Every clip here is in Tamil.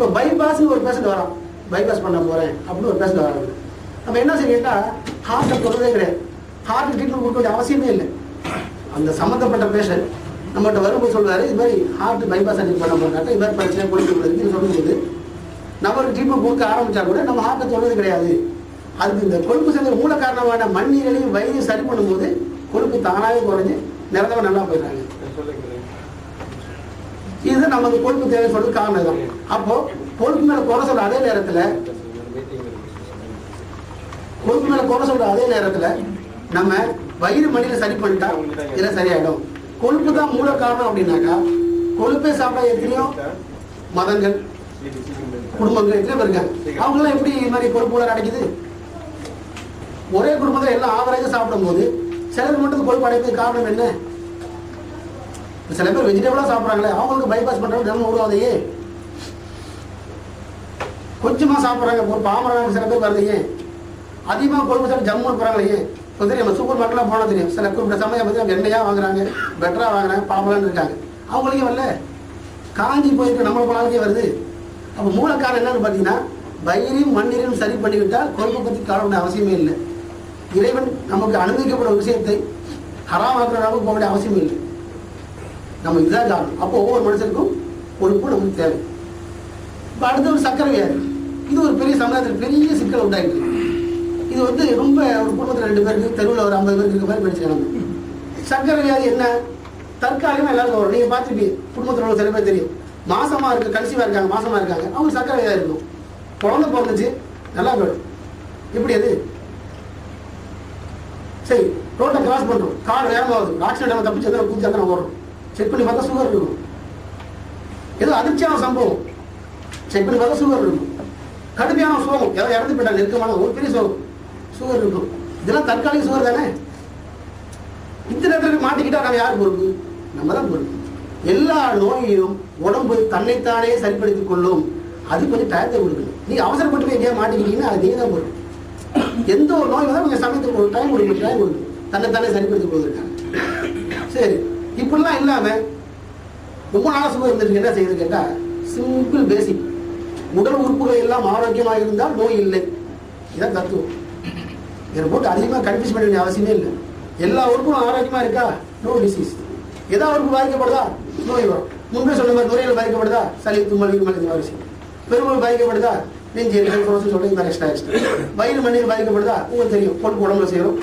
இப்போ பைபாஸ்ன்னு ஒரு பேஷண்ட் வரோம், பைபாஸ் பண்ண போகிறேன் அப்படின்னு ஒரு பேஷண்ட் வராங்க. நம்ம என்ன செய்யணும்னா ஹார்ட்டை தொடரவே கிடையாது, ஹார்ட் ட்ரீட்மெண்ட் கொடுக்க வேண்டிய அவசியமே இல்லை. அந்த சம்மந்தப்பட்ட பேஷண்ட் நம்மகிட்ட வரும்போது சொல்வார், இது மாதிரி ஹார்ட் பைபாஸ் சர்ஜரி பண்ண போகிறாங்க, இது மாதிரி பிரச்சனை கொடுக்கப்படுதுன்னு சொல்லும்போது நம்மளுக்கு ட்ரீட்மெண்ட் கொடுக்க ஆரம்பித்தா கூட நம்ம ஹார்ட்டை தொடர்றது கிடையாது. அதுக்கு இந்த கொழுப்பு சேர்ந்த மூல காரணமான மண்ணீரலையும் வயிறையும் சரி பண்ணும்போது கொழுப்பு தானாகவே குறைஞ்சி நிறந்தவன் நல்லா போயிடுறாங்க. இதுதான் நமக்கு கொழுப்பு தேவை சொல்றது காரணம் தான். அப்போ கொழுப்பு மேல குறை சொல்ற அதே நேரத்தில் நம்ம வயிறு மணியில சரி பண்ணிட்டா இதெல்லாம் சரியாயிடும். கொழுப்பு தான் மூல காரணம் அப்படின்னாக்கா கொழுப்பே சாப்பிட எத்தனையோ மதங்கள் குடும்பங்கள் எத்தனை பேர் இருக்காங்க, அவங்களாம் எப்படி இது மாதிரி கொழுப்பு அடைக்குது? ஒரே குடும்பத்தில் எல்லாம் ஆவரேஜா சாப்பிடும் போது சிலர் மட்டும் கொழுப்பு அடைப்பது காரணம் என்ன? சில பேர் வெஜிடபிளா சாப்பிட்றாங்களே, அவங்களுக்கு பைபாஸ் பண்றாங்க, ஜனம் உருவாதையே. கொஞ்சமா சாப்பிட்றாங்க, ஒரு பாமராங்க சில பேர் வருதையே. அதிகமாக கொழுப்பு சாப்பிட்டு ஜம்மு போறாங்களே. இப்போ தெரியும் சூப்பர் மார்க்கெட்லாம் போனால் தெரியும், சில குறிப்பிட்ட சமயம் பற்றி எண்ணெயா வாங்குறாங்க, பெட்டரா வாங்குறாங்க, பாமரான்னு இருக்காங்க. அவங்களுக்கே வரல, காஞ்சி போயிட்டு நம்ம பழக்கே வருது. அப்போ மூல காரணம் என்னன்னு பார்த்தீங்கன்னா வயிறையும் மண்ணீரையும் சரி பண்ணிவிட்டால் கொழுப்பை பற்றி காண அவசியமே இல்லை. இறைவன் நமக்கு அனுமதிக்கப்பட்ட விஷயத்தை ஹராமாக்குற அளவுக்கு போக வேண்டிய அவசியம் இல்லை. நம்ம இதுதான் காரணம். அப்போ ஒவ்வொரு மனுஷனுக்கும் கொழுப்பு நமக்கு தேவை. இப்போ அடுத்த ஒரு சர்க்கரை வியாதி, இது ஒரு பெரிய சமுதாயத்தில் பெரிய சிக்கல் உண்டாயிட்டு. இது ரொம்ப ஒரு குடும்பத்தில் 2 பேருக்கு, தெருவில் ஒரு 50 பேருக்கு இருக்க மாதிரி படிச்சுக்கலாம். சர்க்கரை வியாதி என்ன? தற்காலிகமாக எல்லாருக்கும் வரும். நீங்கள் பார்த்துருப்பீங்க, குடும்பத்தில் உள்ள சில பேர் தெரியும், மாசமா இருக்கு, கன்சீவா இருக்காங்க, மாசமா இருக்காங்க, அவங்க சர்க்கரை வியாதி இருக்கும். குழந்தை பிறந்துச்சு, நல்லா போயிடும். எப்படி அது? சரி, ரோட்டை கிராஸ் பண்றோம், கார் வேகமாகுது, ஆக்சிடென்ட் தப்பிச்சு கூச்சி அந்த ஓடுறோம், செக் பண்ணி பார்த்தா சுகர் இருக்கும். ஏதோ அதிர்ச்சியான சம்பவம், செக் பண்ணி பார்த்தா சுகர் இருக்கும். கடுமையான சோகம், ஏதோ இறந்து போயிட்டாங்க, நெருக்கமான ஒரு பெரிய சோகம், சுகர் இருக்கும். இதெல்லாம் தற்காலிக சுகர் தானே. இந்த நேரத்தில் மாட்டிக்கிட்டா நம்ம யார் பொறுப்பு? நம்ம தான் பொறுப்பு. எல்லா நோயையும் உடம்பு தன்னைத்தானே சரிப்படுத்திக் கொள்ளும். அது கொஞ்சம் டயத்தை கொடுக்கணும். நீங்க அவசரப்பட்டு போய் எங்கேயா மாட்டிக்கிட்டீங்கன்னா அது நீங்க தான் பொறுப்பு. எந்த ஒரு நோய் வந்தாலும் கொஞ்சம் சமயத்துக்கு ஒரு டைம் கொடுக்கணும், தன்னைத்தானே சரிப்படுத்திக் கொள்வதற்காக. சரி, இப்படிலாம் இல்லாம ரொம்ப நாளா சுகம் இருந்துட்டு என்ன செய்யுது கேட்டா, சிம்பிள் பேசிக், உடல் உறுப்புகள் எல்லாம் ஆரோக்கியமாக இருந்தால் நோய் இல்லை. இதான் தத்துவம். இதை போட்டு அதிகமாக கன்ஃபியூஸ் பண்ண வேண்டிய அவசியமே இல்லை. எல்லா உறுப்பும் ஆரோக்கியமா இருக்கா, நோ டிசீஸ். ஏதாவது உறுப்பு பாதிக்கப்படுதா, நோய் வரும். முன்பே சொன்ன மாதிரி நுரையீரல் பாதிக்கப்படுதா, சளி தும்மல் இருமல் இந்த மாதிரி விஷயம். பெருமல் பாதிக்கப்படுதா, நெஞ்சு சொல்றது இந்த எக்ஸ்ட்ரா. வயிறு மண்ணீர் பாதிக்கப்படுதா, உங்களுக்கு தெரியும், கொழுப்பு உடம்புல செய்யணும்.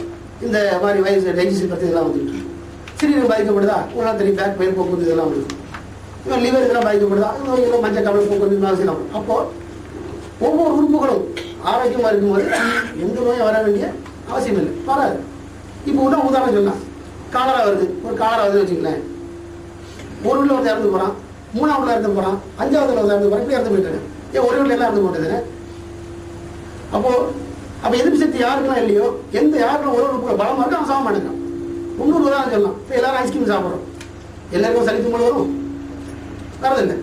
இந்த மாதிரி வயசு டைஜஸ்டிவ் பற்றி இதெல்லாம் வந்துட்டு இருக்கு. சிறுநீர் பாதிக்கப்படுதா, உங்களுக்கு தெரியும், பேக் பெயின் போக்குவரத்து இதெல்லாம் வந்துருக்கு. இவன் லிவர் இதெல்லாம் பாதிக்கப்படுதா, நோய்களும் மஞ்சள் கவலை போக்குவரத்து அவசியம். அப்போ ஒவ்வொரு உறுப்புகளும் ஆரோக்கியமா இருக்கும்போது எந்த நோயும் வர வேண்டிய அவசியம் இல்லை, வராது. இப்போ ஒன்றும் உதாரணம் சொல்லலாம், காலரா வருது, ஒரு காலரா வருதுன்னு வச்சுங்களேன். ஒரு வீட்டில் ஒருத்தர் இறந்து போகிறான், 3ஆவது வீட்டில் இறந்து போகிறான், 5ஆவது வீட்டில் இறந்து போகிறான், இப்படி இறந்து போயிட்டாங்க. ஏன் ஒரே வீட்டில் எல்லாம் இறந்து போட்டதுன்னு? அப்போ எதிர்ப்பு சக்தி யாருக்குலாம் இல்லையோ, யாருக்கும் ஒரு உறுப்பு பலமாக இருக்கும், அவன் சாக மாட்டேங்கான். இன்னொரு உதாரணம் சொல்லலாம், இப்போ எல்லாரும் ஐஸ்கிரீம் சாப்பிட்றோம், எல்லாருக்கும் சளி தும்மல் வரும், வரதில்லை.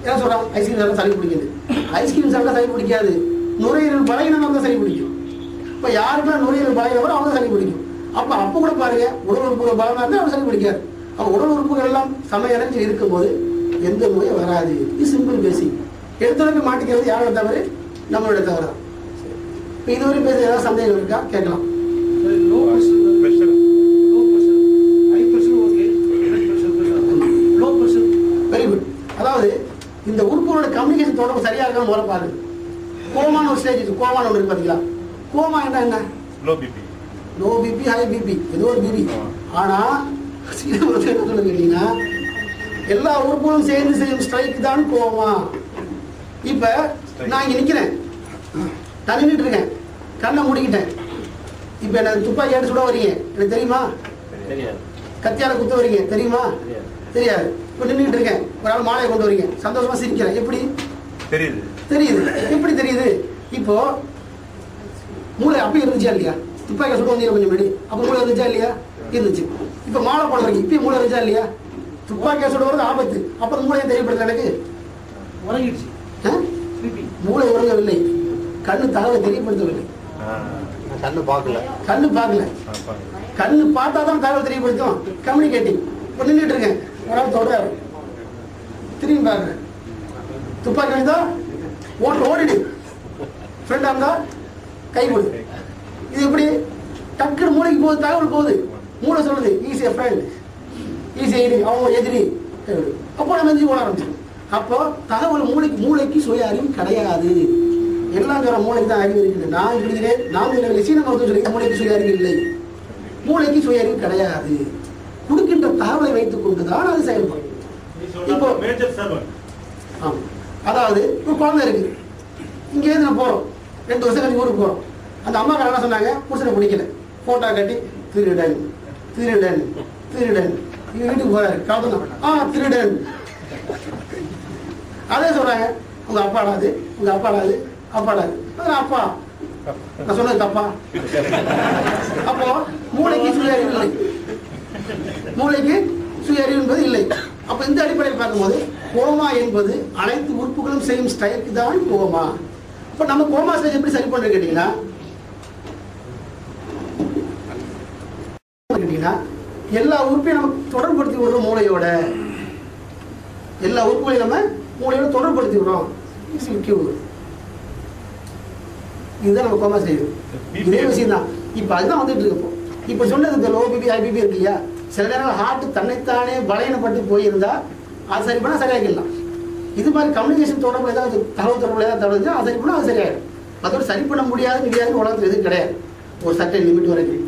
என்ன சொல்கிறான், ஐஸ்கிரீம் சாப்பிட்டா சளி பிடிக்குது. ஐஸ்கிரீம் சாப்பிட்டா சளி பிடிக்காது, நுரையீரல் பலகீனம் தான் சளி பிடிக்கும். இப்போ யாருக்குமே நுரையீரல் பலகீனம் அவங்க சளி பிடிக்கும். அப்போ கூட பாருங்க, உடல் உறுப்புகள் பலமாக இருந்தால் அவங்க சளி பிடிக்காது. அப்போ உடல் உறுப்புகள் எல்லாம் சமையலஞ்சு இருக்கும்போது எந்த நோயும் வராது. இது சிம்பிள் பேசிக். எடுத்துடனே மாட்டிக்கிறது யாரோட தவறு? நம்மளோட தவறு தான். இப்போ இதுவரை பேச ஏதாவது சந்தேகம் இருக்கா கேட்கலாம். Very good. அதாவது இந்த உறுப்புகளோட கம்யூனிகேஷன் தொடர்பு சரியா இருக்கான்னு முதல்ல பாருங்க. கோமான ஒரு ஸ்டேஜ், கோமான ஒன்று இருக்கு பாத்தீங்களா? கோமா என்ன? லோ பிபி, ஹை பிபி, ஏதோ ஒரு பிபி. ஆனா சொல்ல கேட்டீங்கன்னா எல்லா உறுப்புகளும் சேர்ந்து செய்யும் ஸ்ட்ரைக் தான் கோமா. இப்ப நான் இங்க நிக்கிறேன், தள்ளிட்டு இருக்கேன், கண்ணை மூடிக்கிட்டேன். இப்ப என்ன துப்பாக்கி எடுத்து சுட வரீங்க, எனக்கு தெரியுமா? கத்தியால குத்த வரீங்க, தெரியுமா? தெரியாது. இப்ப நின்றுட்டு இருக்கேன், ஒரு ஆள் மாலையை கொண்டு வரீங்க, சந்தோஷமா சிரிக்கிறேன், எப்படி தெரியுது? எப்படி தெரியுது? இப்போ மூளை அப்பயும் இருந்துச்சா இல்லையா? துப்பாக்கி சுட வந்தீங்க கொஞ்சம் முன்னாடி, அப்ப மூளை இருந்துச்சா இல்லையா? இருந்துச்சு. இப்ப மாலை போட வரீங்க, இப்பயும் மூளை இருந்துச்சா இல்லையா? துப்பாக்கியா சுட வரது ஆபத்து, அப்ப மூளையை தெரியப்படுத்த எனக்கு உறங்கிடுச்சு. மூளை உறங்கவில்லை, கண்ணு தகவலை தெரியப்படுத்தவில்லை. கண்ணு பார்க்கல, கண்ணு பார்த்தாதான் தகவல் தெரியப்படுத்தும். கம்யூனிகேட்டிங். இப்போ நின்றுட்டு இருக்கேன், ஒரு ஆள் தொடர்றாரு, திரும்பி பாக்குறேன், துப்பாக்கி இருந்தா ஓடிடு, ஃப்ரெண்டா இருந்தா கை கொடு. இது எப்படி டக்குன்னு மூளைக்கு போகுது, தகவல் போகுது, மூளை சொல்லுது ஈஸியா ஃப்ரெண்ட், ஈஸியா அவங்க எதிரி. அப்போ நம்ம எதிரி ஓட ஆரம்பிச்சிடும். அப்போ தகவல் மூளைக்கு சுய அறிவு கிடையாது. எல்லாம் சொல்ற மூளைக்கு தான் அறிவு இருக்குது. நான் எழுதுகிறேன், நான் சீன மருத்துவம் சொல்லி மூளைக்கு சுய அறிவு இல்லை, மூளைக்கு சுய அறிவு கிடையாது. கொடுக்கின்ற தகவலை வைத்துக் கொண்டுதான் அது செயல்படும். இப்போ அதாவது இப்போ குழந்தை இருக்கு, இங்கேருந்து நான் போறோம், 2 வருஷம் கழிச்சு ஊருக்கு போறோம். அந்த அம்மா என்ன சொன்னாங்க, புருஷனை பிடிக்கல, போட்டோ கட்டி திருடன் திருடன் திருடன், இவங்க வீட்டுக்கு போறாரு காதல் திருடன். அதே சொல்றாங்க உங்க அப்பாடாது, உங்க அப்பாடாது, அப்பாடாது. அப்பா நான் சொன்னது தப்பா? அப்போ மூளைக்கு சுய அறிவு இல்லை, மூளைக்கு சுய அறிவு என்பது இல்லை. அப்ப இந்த அடிப்படையில் பார்க்கும்போது கோமா என்பது அனைத்து உறுப்புகளும் செய்யும் ஸ்டைலுக்கு தான் கோமா. இப்ப நம்ம கோமா ஸ்டேஜ் எப்படி சரி பண்றது கேட்டீங்கன்னா, எல்லா உறுப்பையும் நம்ம தொடர்படுத்தி விடுறோம் மூளையோட, எல்லா உறுப்புகளையும் நம்ம மூளையோட தொடர்படுத்தி விடுறோம். இதுதான் நம்ம கோமா ஸ்டேஜ். இதே விஷயம் தான் இப்ப அதுதான் வந்துட்டு இருக்கு. இப்ப சொன்னது இந்த லோ பிபி ஹை பிபி இருக்கு இல்லையா, சில நேரம் ஹார்ட் தன்னைத்தானே பலகீனப்பட்டு போயிருந்தா அது சரி பண்ணா சரியாகிடலாம். இது மாதிரி கம்யூனிகேஷன் தொடர்புல ஏதாவது தகவல் தொடர்புல ஏதாவது தவறு அது சரி பண்ணா அது சரியாயிடும். அதோட சரி பண்ண முடியாதுன்னு உலகத்தில் எதுவும் கிடையாது, ஒரு சர்டன் லிமிட் வரைக்கும்.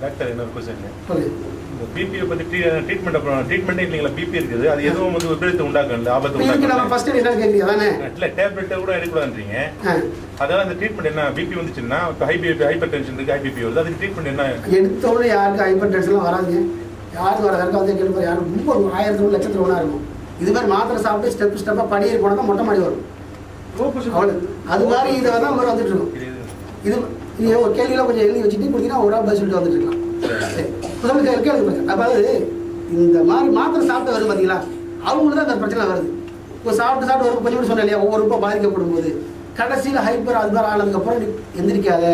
டாக்டர் என்ன கொஸ்டின், பிபியை பத்தி ட்ரீட்மெண்ட் இல்லைங்களா? பிபி இருக்குது, அது எதுவும் வந்து விபரீதத்தை உண்டாக்கல, ஆபத்து உண்டாக்கல. நம்ம ஃபர்ஸ்ட் என்ன கேக்குறீங்க அதானே? இல்ல டேப்லெட் கூட எடுக்கக்கூடாதுன்றீங்க. அதாவது அந்த ட்ரீட்மெண்ட் என்ன? பிபி வந்துச்சுன்னா ஹைப்பர் டென்ஷன் இருக்கு, ஹை பிபி வருது, அதுக்கு ட்ரீட்மெண்ட் என்ன? எடுத்தோடனே யாருக்கு ஹைப்பர் டென்ஷன்லாம் வராதுங்க, யாருக்கு வராது வந்து கேள்வி யாரும் ரொம்ப 1000 லட்சத்துல ஒன்றா இருக்கும். இது மாதிரி மாத்திரை சாப்பிட்டு ஸ்டெப்பா படியேறி போனா தான் மொட்டை மாடி வரும். அது மாதிரி இதை தான் வந்துட்டு இருக்கும். இது ஒரு கேள்வியெல்லாம் கொஞ்சம் எழுதி வச்சுட்டு கொடுத்தீங்கன்னா ஒரு பதில் சொல்லிட்டு வந்துட்டு இருக்கலாம். அதாவது இந்த மாதிரி மாத்திரை சாப்பிட்டு வருது பார்த்தீங்களா, அவங்களுக்கு தான் அந்த பிரச்சனை வருது. இப்போ சாப்பிட்டு வரும் கொஞ்சம் சொன்னேன் இல்லையா, ஒவ்வொரு ரூபாய் பாதிக்கப்படும் போது கடைசியில் ஹைப்பர் அது மாதிரி ஆனதுக்கப்புறம் எந்திரிக்காத,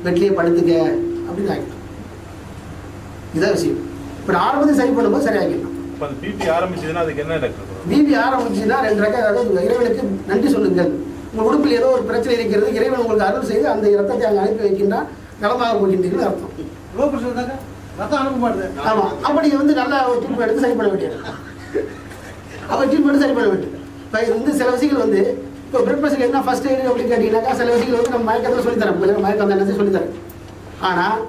பெட்லேயே படுத்துக்க அப்படின்னு ஆகிடும். இதான் விஷயம். இப்போ ஆரம்பத்தை சரி பண்ணும்போது சரியாகிடும். பிபி ஆரம்பிச்சதுன்னா அதுக்கு என்ன டாக்டர்? பிபி ஆரம்பிச்சுன்னா 2 ரகம். அதாவது இறைவனுக்கு நன்றி சொல்லுங்கள். உங்கள் உடம்பில் ஏதோ ஒரு பிரச்சனை இருக்கிறது, இறைவன் உங்களுக்கு அருள் செய்து அந்த ரத்தத்தை அங்கே அனுப்பி வைக்கின்றான், நலமாக போகின்றீர்கள் அர்த்தம். லோ பிரஷர் தாங்க ரத்தம் அனுப்ப மாட்டேது. ஆமா, அப்படி வந்து நல்லா ஒரு ட்ரீட்மெண்ட் எடுத்து சரி பண்ண வேண்டியது. அப்போ ட்ரீட்மெண்ட் சரி பண்ண வேண்டியது. இப்போ இது வந்து சில விஷயங்கள் வந்து இப்போ பிளட் ப்ரெஷருக்கு என்ன ஃபர்ஸ்ட் எய்டு அப்படின்னு கேட்டீங்கன்னாக்கா, சில விஷயங்கள் வந்து நம்ம மயக்கத்தில் சொல்லித்தரேன், மயக்கம் என்னத்தை சொல்லித்தரேன். ஆனால்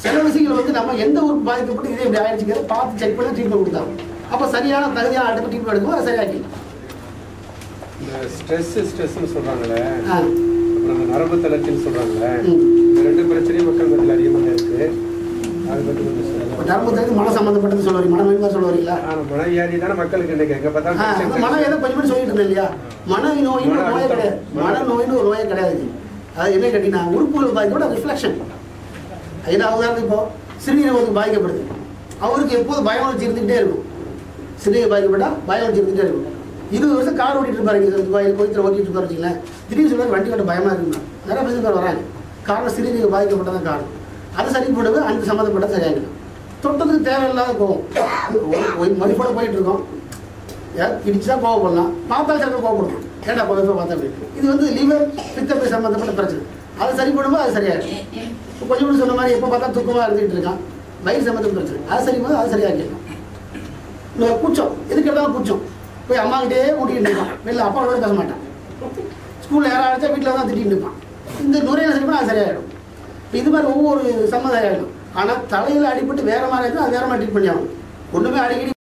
சில விஷயங்கள் வந்து நம்ம எந்த ஒரு பாதிக்கப்பட்டு இதே இப்படி ஆயிடுச்சுங்கிறத பார்த்து செக் பண்ணி ட்ரீட்மெண்ட் கொடுத்தாங்க. அப்போ சரியான தகுதியான அடுத்த ட்ரீட்மெண்ட் எடுக்கும், அதை சரியாக்கி. இந்த ஸ்ட்ரெஸ்ன்னு சொல்றாங்களே, அப்புறம் நரம்பு தளர்ச்சின்னு சொல்றாங்களே, இந்த 2 பிரச்சனையும் மக்கள் மத்தியில் அதிகமாக இருக்கு. அதை பற்றி கொஞ்சம் நரம்பு தளர்ச்சி மன சம்பந்தப்பட்டது சொல்ல வரீங்க, மனநோய் சொல்ல வரீங்களா? மனவியாதி தானே மக்களுக்கு இன்னைக்கு எங்க பார்த்தா மனம் ஏதோ கொஞ்சம் சொல்லிட்டு இருந்தேன் இல்லையா, மனநோயின்னு ஒரு நோயே கிடையாது. மனநோயின்னு ஒரு நோயே கிடையாது. அது என்ன கேட்டீங்கன்னா உறுப்புகள் பாதிக்கப்பட்ட ரிஃப்ளெக்ஷன். ஏன்னா உதாரணம் இப்போ சிறுநீரகத்துக்கு பாதிக்கப்படுது, அவருக்கு எப்போது பய உணர்ச்சி இருந்துகிட்டே இருக்கும். சிறுநீரக பாதிக்கப்பட்டா பய உணர்ச்சி இருந்துகிட்டே இருக்கும். 20 வருஷம் கார் ஓட்டிட்டு இருப்பாரு, கோயத்தில் ஓட்டிட்டு இருப்பாரு வச்சுங்களேன், திடீர்னு சொல்லுவார் வண்டி ஓட்ட பயமா இருக்குன்னா நிறைய பேர் வராங்க. காரணம் சிறுநீரக பாதிக்கப்பட்டதான் காரணம். அது சரி போடுவது அந்த சம்மந்தப்பட்ட சரியாகிடும். தொட்டதுக்கு தேவையில்லாத போகும், மதிப்போட போயிட்டு இருக்கோம், இடிச்சுதான் கோவப்படலாம், பார்த்தாலும் சில கோவப்படணும், ஏடா கோவப்போ பார்த்தா அப்படி. இது வந்து லிவர் பித்தப்பை சம்மந்தப்பட்ட பிரச்சனை. அதை சரி பண்ணும்போது அது சரியாயிடும். இப்போ கொஞ்சம் சொன்ன மாதிரி எப்போ பார்த்தா துக்கமாக இருந்துகிட்டு இருக்கான், வயிறு சம்மந்தப்பட்ட பிரச்சனை, அது சரி போது அது சரியாகிடலாம். கூச்சம், எதுக்கு எடுத்தாலும் கூச்சம், போய் அம்மா கிட்டே கூட்டிகிட்டு இருப்பான், வெளில அப்பாவோட பேச மாட்டான், ஸ்கூலில் யாராவது அழைச்சா வீட்டில் தான் திட்டிகிட்டு இருப்பான். இந்த நுரையில சரி பண்ணால் அது சரியாயிடும். இது மாதிரி ஒவ்வொரு சம்மதம் ஆகிடும். ஆனால் தலையில் அடிபட்டு வேற மாதிரி இருந்தால் அது வேற மாதிரி ட்ரீட் பண்ணி ஆகணும். ஒன்றுமே அடிக்கடி